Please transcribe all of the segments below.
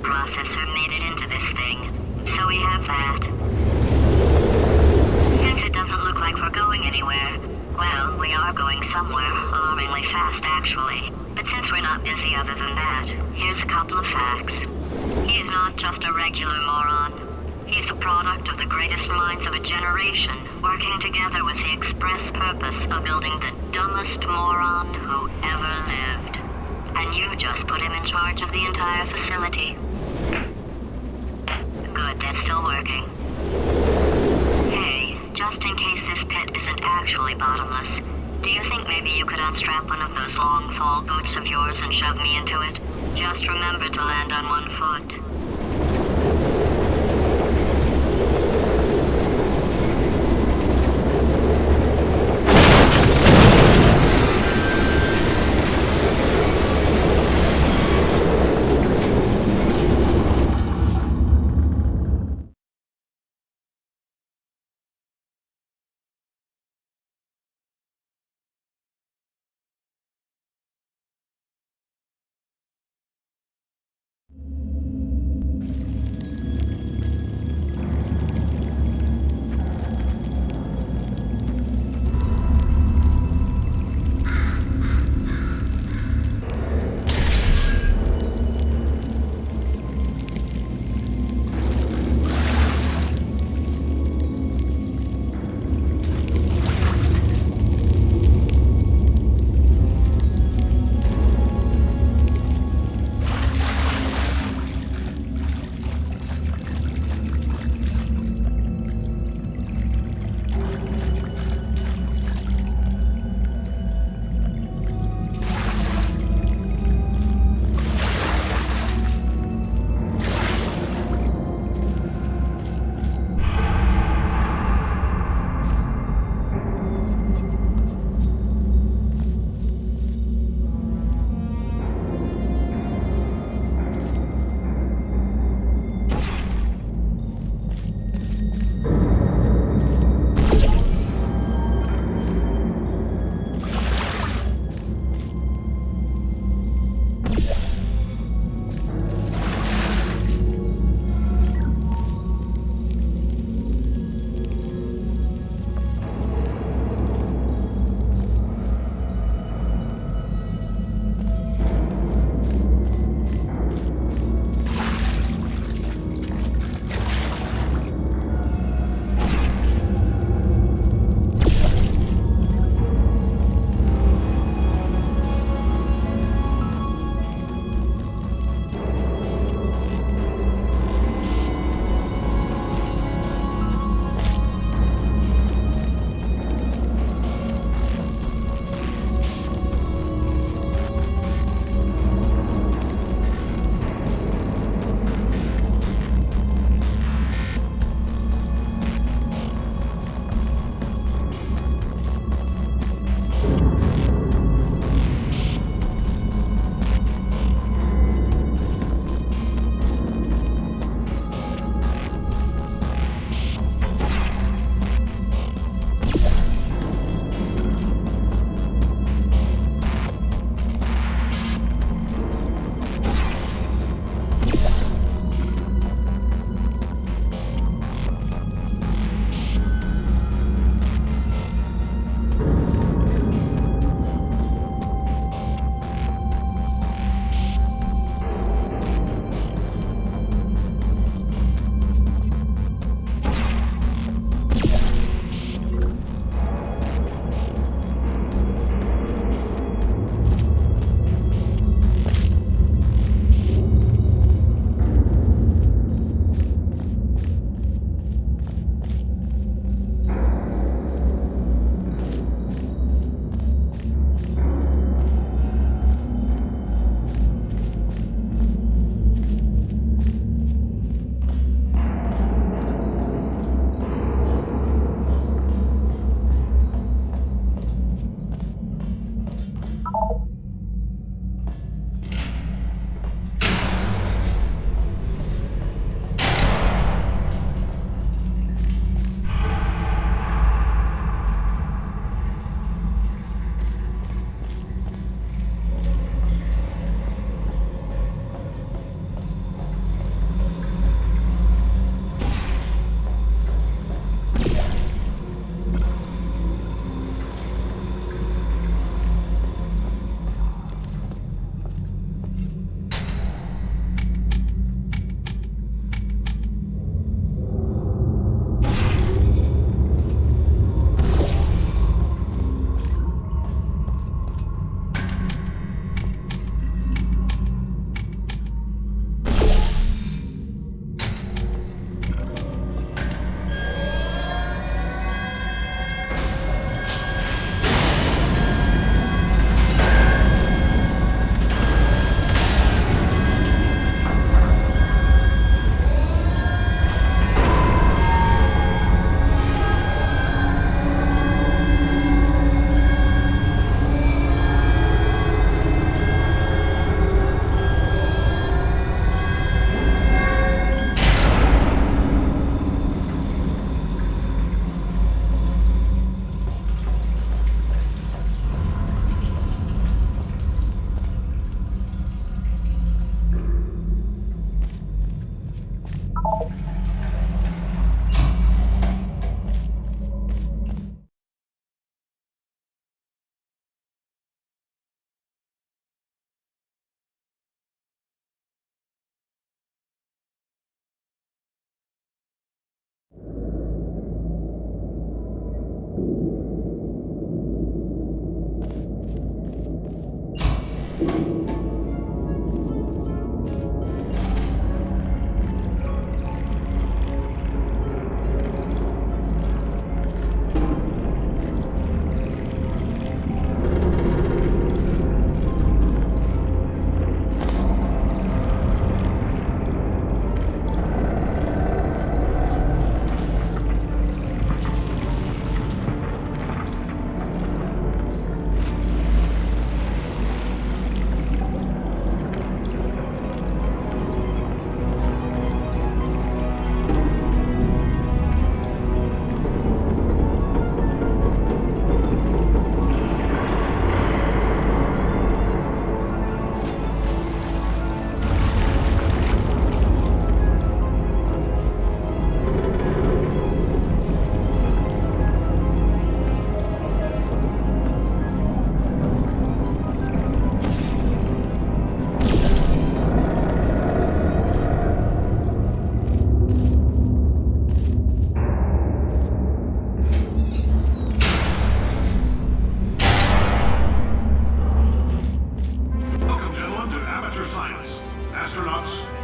processor made it into this thing. So we have that. Since it doesn't look like we're going anywhere, well, we are going somewhere, alarmingly fast actually. But since we're not busy other than that, here's a couple of facts. He's not just a regular moron. He's the product of the greatest minds of a generation, working together with the express purpose of building the dumbest moron who ever lived. And you just put him in charge of the entire facility. Good, that's still working. Hey, just in case this pit isn't actually bottomless, do you think maybe you could unstrap one of those long fall boots of yours and shove me into it? Just remember to land on one foot.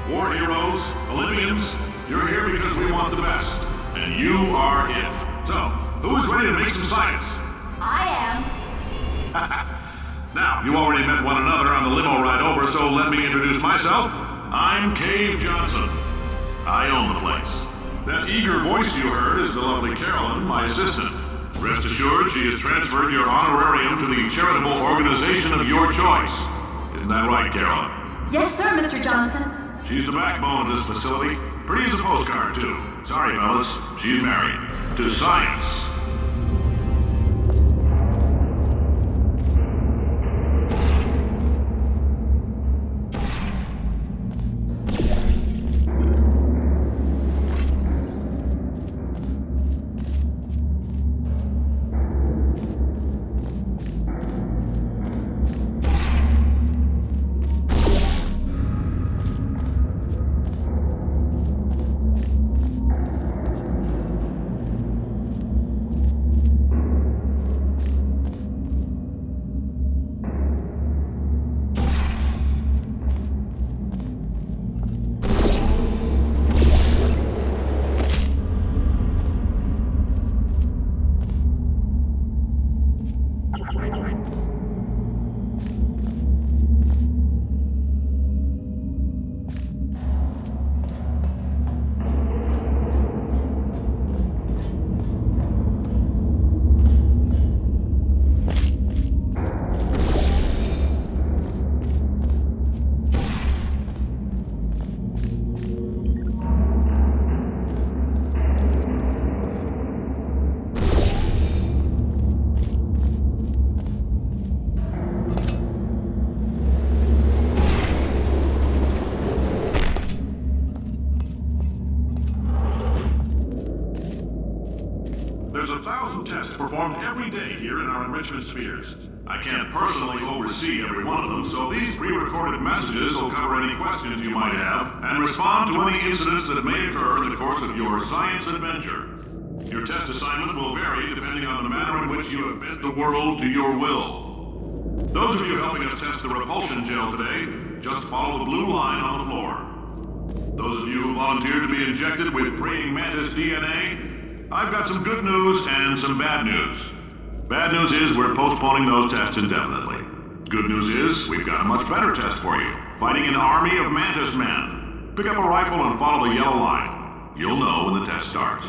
War heroes, Olympians, you're here because we want the best. And you are it. So, who is ready to make some science? I am. Now, you already met one another on the limo ride over, so let me introduce myself. I'm Cave Johnson. I own the place. That eager voice you heard is the lovely Carolyn, my assistant. Rest assured, she has transferred your honorarium to the charitable organization of your choice. Isn't that right, Carolyn? Yes, sir, Mr. Johnson. She's the backbone of this facility. Pretty as a postcard, too. Sorry, fellas. She's married. To science. There's 1,000 tests performed every day here in our enrichment spheres. I can't personally oversee every one of them, so these pre-recorded messages will cover any questions you might have and respond to any incidents that may occur in the course of your science adventure. Your test assignment will vary depending on the manner in which you have bent the world to your will. Those of you helping us test the repulsion gel today, just follow the blue line on the floor. Those of you who volunteered to be injected with praying mantis DNA, I've got some good news and some bad news. Bad news is we're postponing those tests indefinitely. Good news is we've got a much better test for you. Fighting an army of mantis men. Pick up a rifle and follow the yellow line. You'll know when the test starts.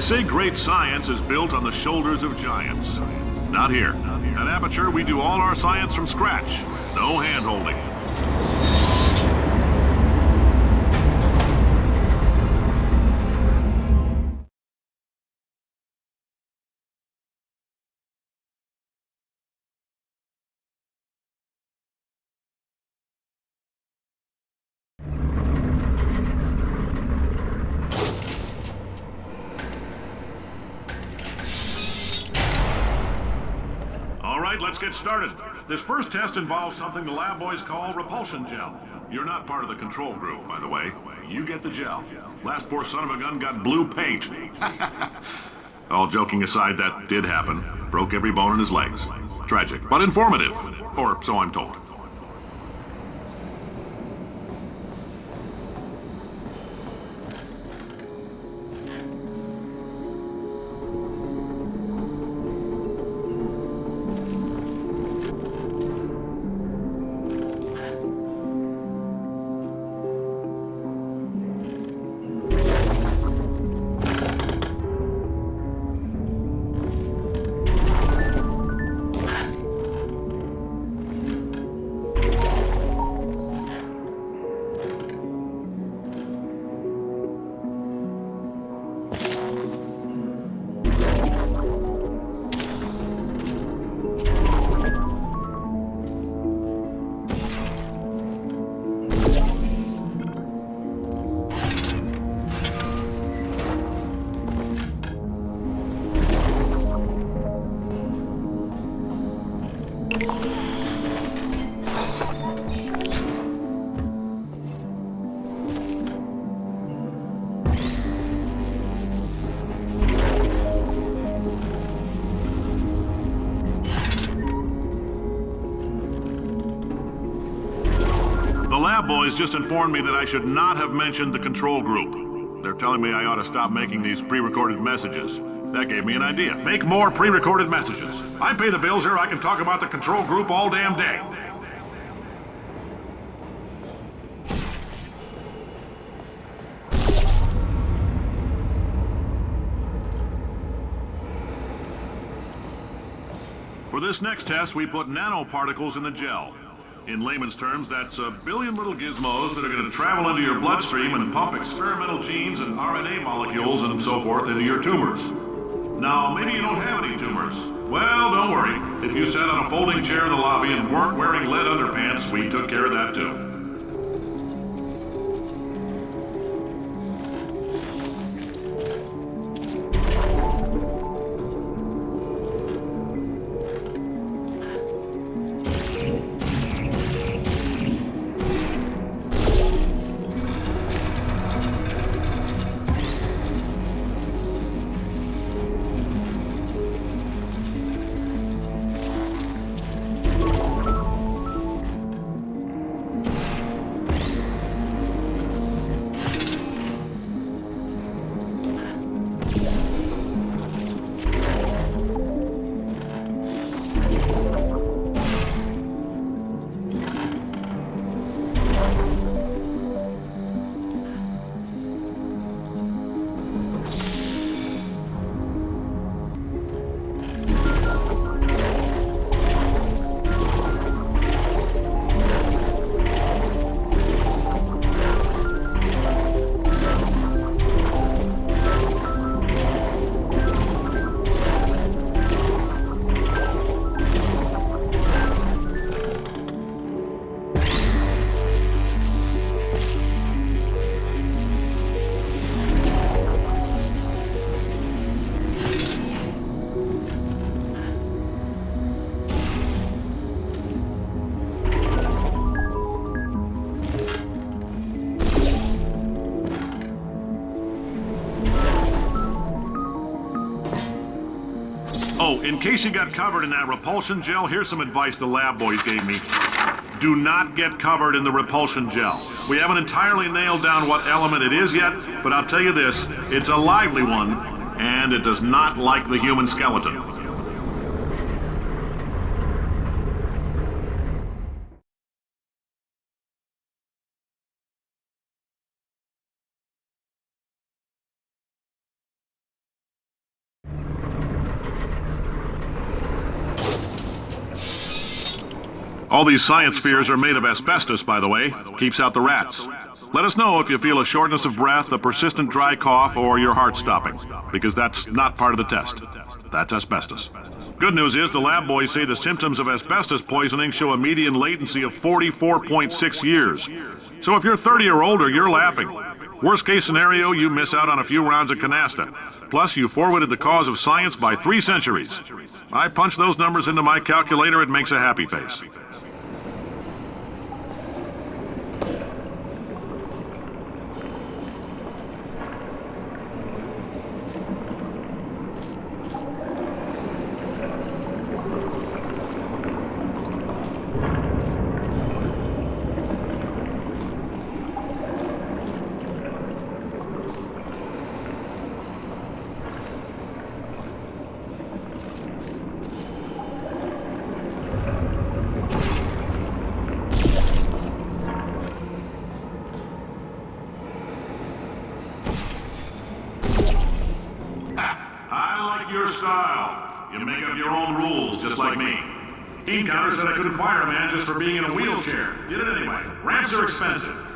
say great science is built on the shoulders of giants. Not here. At Aperture, we do all our science from scratch. No hand-holding. All right, let's get started. This first test involves something the lab boys call repulsion gel. You're not part of the control group, by the way. You get the gel. Last poor son of a gun got blue paint. All joking aside, that did happen. Broke every bone in his legs. Tragic, but informative. Or so I'm told. The lab boys just informed me that I should not have mentioned the control group. They're telling me I ought to stop making these pre-recorded messages. That gave me an idea. Make more pre-recorded messages. I pay the bills here, I can talk about the control group all damn day. For this next test, we put nanoparticles in the gel. In layman's terms, that's a billion little gizmos that are going to travel into your bloodstream and pump experimental genes and RNA molecules and so forth into your tumors. Now, maybe you don't have any tumors. Well, don't worry. If you sat on a folding chair in the lobby and weren't wearing lead underpants, we took care of that too. Oh, in case you got covered in that repulsion gel, here's some advice the lab boys gave me. Do not get covered in the repulsion gel. We haven't entirely nailed down what element it is yet, but I'll tell you this, it's a lively one, and it does not like the human skeleton. All these science spheres are made of asbestos, by the way. Keeps out the rats. Let us know if you feel a shortness of breath, a persistent dry cough, or your heart stopping, because that's not part of the test. That's asbestos. Good news is the lab boys say the symptoms of asbestos poisoning show a median latency of 44.6 years. So if you're 30 or older, you're laughing. Worst case scenario, you miss out on a few rounds of canasta. Plus, you forwarded the cause of science by 3 centuries. I punch those numbers into my calculator, it makes a happy face. Your style. You make up your own rules, just like me. Bean counter said I couldn't fire a man just for being in a wheelchair. Did it anyway. Ramps are expensive.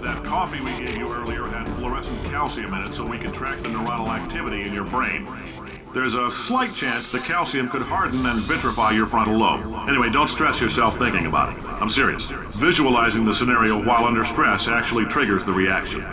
That coffee we gave you earlier had fluorescent calcium in it so we can track the neuronal activity in your brain. There's a slight chance the calcium could harden and vitrify your frontal lobe. Anyway, don't stress yourself thinking about it. I'm serious. Visualizing the scenario while under stress actually triggers the reaction.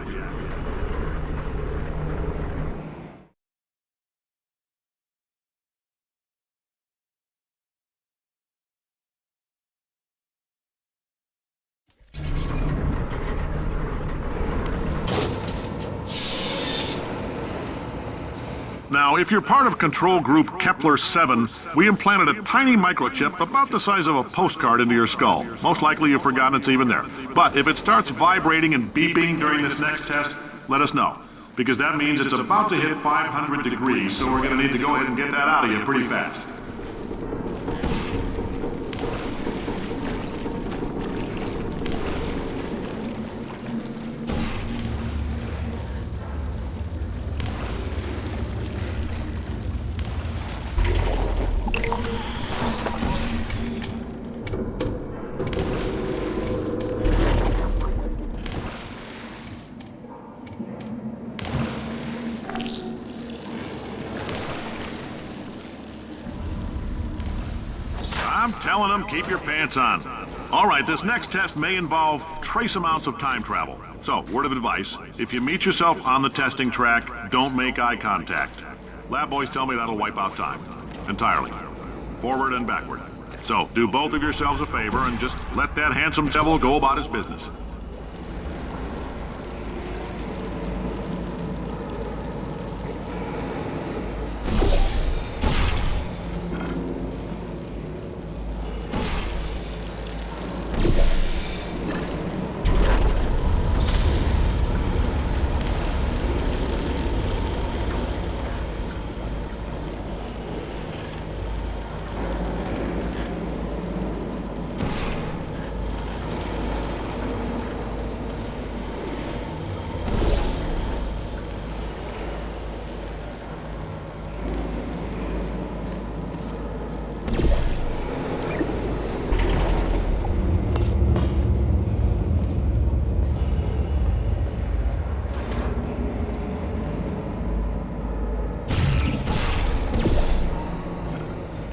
Now, if you're part of control group Kepler 7, we implanted a tiny microchip about the size of a postcard into your skull. Most likely you've forgotten it's even there. But if it starts vibrating and beeping during this next test, let us know. Because that means it's about to hit 500 degrees, so we're going to need to go ahead and get that out of you pretty fast. I'm telling them, keep your pants on. All right, this next test may involve trace amounts of time travel. So, word of advice, if you meet yourself on the testing track, don't make eye contact. Lab boys tell me that'll wipe out time. Entirely. Forward and backward. So, do both of yourselves a favor and just let that handsome devil go about his business.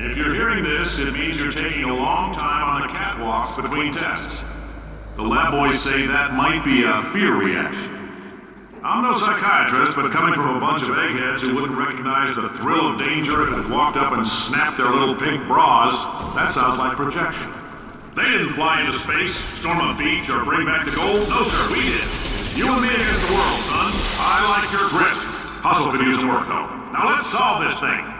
If you're hearing this, it means you're taking a long time on the catwalks between tests. The lab boys say that might be a fear reaction. I'm no psychiatrist, but coming from a bunch of eggheads who wouldn't recognize the thrill of danger if it walked up and snapped their little pink bras, that sounds like projection. They didn't fly into space, storm a beach, or bring back the gold. No, sir, we did. You and me against the world, son. I like your grit. Hustle could use some work, though. Now let's solve this thing.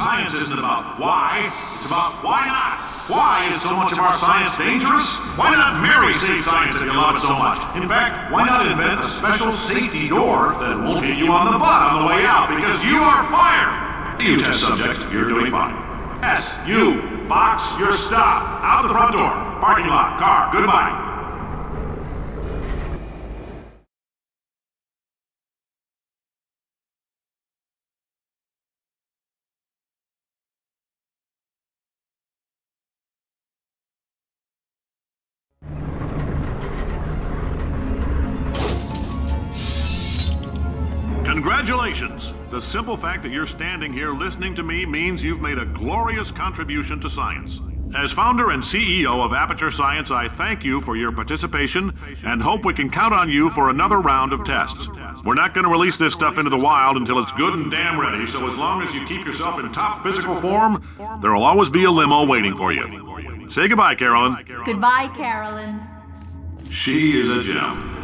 Science isn't about why, it's about why not. Why is so much of our science dangerous? Why not marry safe science if you love it so much? In fact, why not invent a special safety door that won't hit you on the butt on the way out because you are fired? You test subject, you're doing fine. Yes, you, box your stuff. Out the front door. Parking lot, car, goodbye. Congratulations! The simple fact that you're standing here listening to me means you've made a glorious contribution to science. As founder and CEO of Aperture Science, I thank you for your participation and hope we can count on you for another round of tests. We're not going to release this stuff into the wild until it's good and damn ready, so as long as you keep yourself in top physical form, there'll always be a limo waiting for you. Say goodbye, Carolyn. Goodbye, Carolyn. She is a gem.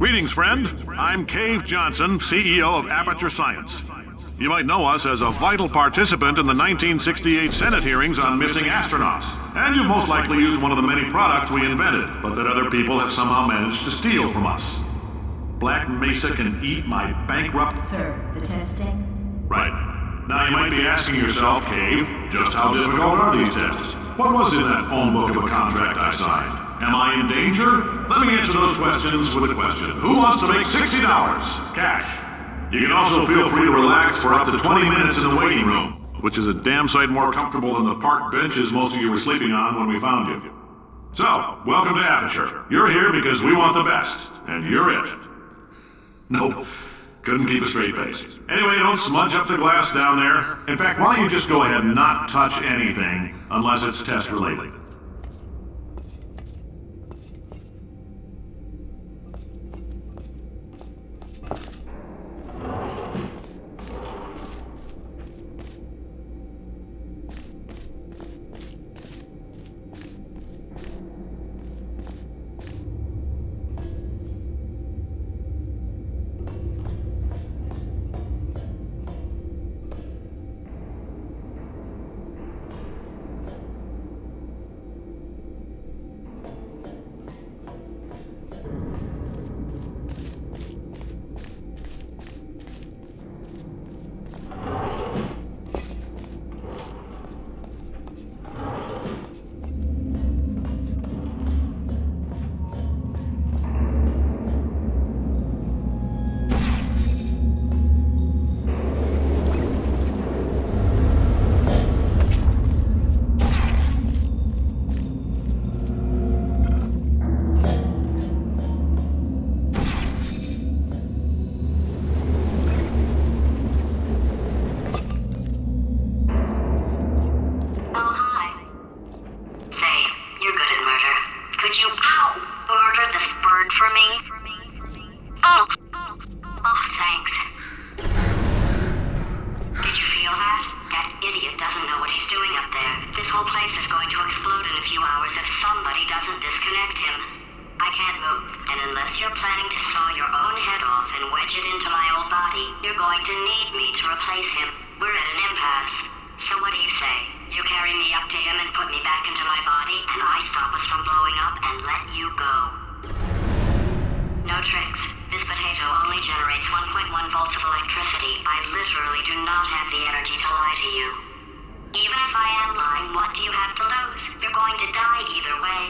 Greetings, friend. I'm Cave Johnson, CEO of Aperture Science. You might know us as a vital participant in the 1968 Senate hearings on missing astronauts. And you most likely used one of the many products we invented, but that other people have somehow managed to steal from us. Black Mesa can eat my bankrupt... Sir, the testing? Right. Now you might be asking yourself, Cave, just how difficult are these tests? What was in that phone book of a contract I signed? Am I in danger? Let me answer those questions with a question. Who wants to make $60? Cash. You can also feel free to relax for up to 20 minutes in the waiting room, which is a damn sight more comfortable than the park benches most of you were sleeping on when we found you. So, welcome to Aperture. You're here because we want the best, and you're it. Nope. Couldn't keep a straight face. Anyway, don't smudge up the glass down there. In fact, why don't you just go ahead and not touch anything unless it's test related. going to explode in a few hours if somebody doesn't disconnect him. I can't move, and unless you're planning to saw your own head off and wedge it into my old body, you're going to need me to replace him. We're at an impasse. So what do you say? You carry me up to him and put me back into my body, and I stop us from blowing up and let you go. No tricks. This potato only generates 1.1 volts of electricity. I literally do not have the energy to lie to you. Even if I am lying, what do you have to lose? You're going to die either way.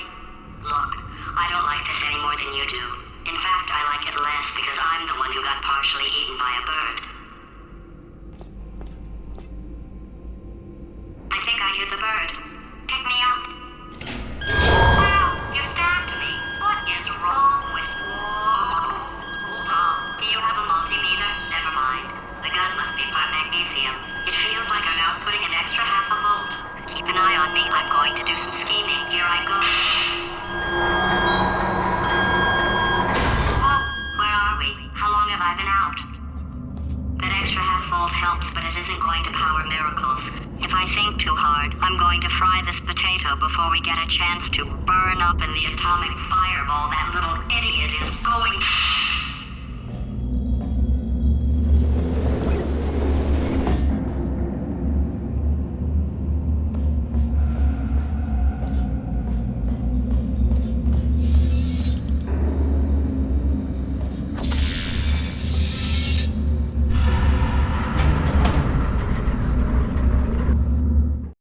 Look, I don't like this any more than you do. In fact, I like it less because I'm the one who got partially eaten by a bird. I think I hear the bird. Pick me up. Wow, you stabbed me. What is wrong with you? Hold on. Do you have a multimeter? Never mind. The gun must be part magnesium. It feels like I'm outputting an extra half a volt. Keep an eye on me. I'm going to do some scheming. Here I go. Whoa, where are we? How long have I been out? That extra half volt helps, but it isn't going to power miracles. If I think too hard, I'm going to fry this potato before we get a chance to burn up in the atomic fireball that little idiot is going